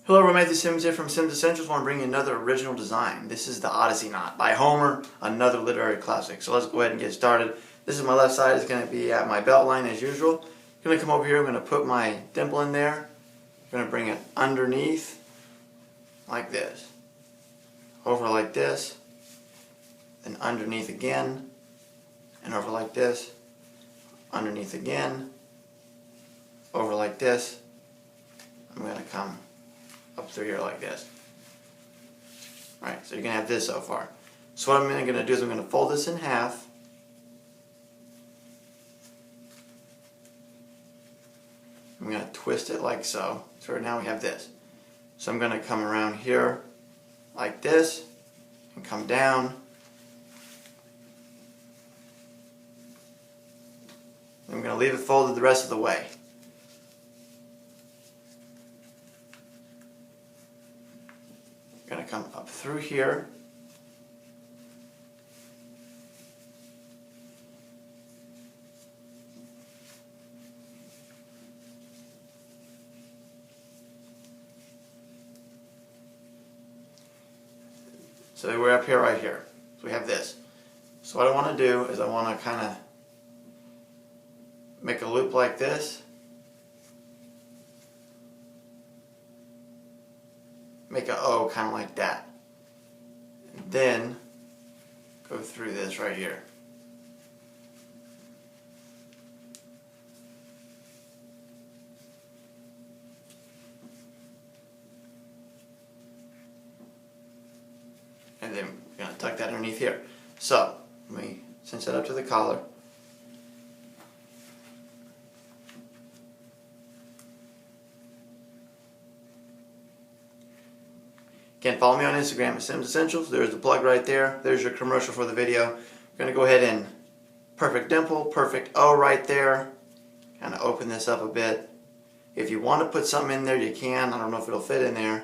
Hello, everyone. Simmons here from SimmonsEssentials. I want to bring you another original design. This is the Odyssey knot by Homer, another literary classic. So let's go ahead and get started. This is my left side. It's going to be at my belt line as usual. I'm going to come over here. I'm going to put my dimple in there. I'm going to bring it underneath like this. Over like this. And underneath again. And over like this. Underneath again. Over like this. I'm going to come up through here like this. Alright, so you're going to have this so far. So what I'm going to do is I'm going to fold this in half. I'm going to twist it like so. So right now we have this. So I'm going to come around here like this and come down. I'm going to leave it folded the rest of the way. Going to come up through here. So we're up here right here. So we have this. So what I want to do is I want to kind of make a loop like this. Make a O kind of like that. And then go through this right here. And then we're going to tuck that underneath here. So, let me cinch that up to the collar. Again, follow me on Instagram at SimmonsEssentials. There's the plug right there. There's your commercial for the video. I'm going to go ahead and perfect dimple, perfect O right there. Kind of open this up a bit. If you want to put something in there, you can. I don't know if it'll fit in there.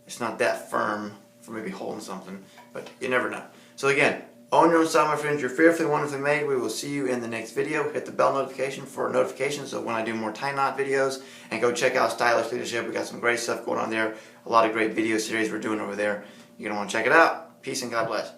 It's not that firm for maybe holding something, but you never know. So again, own your own style, my friends. You're fearfully, wonderfully made. We will see you in the next video. Hit the bell notification for notifications so when I do more tie knot videos, and go check out Stylish Leadership. We got some great stuff going on there. A lot of great video series we're doing over there. You're going to want to check it out. Peace and God bless.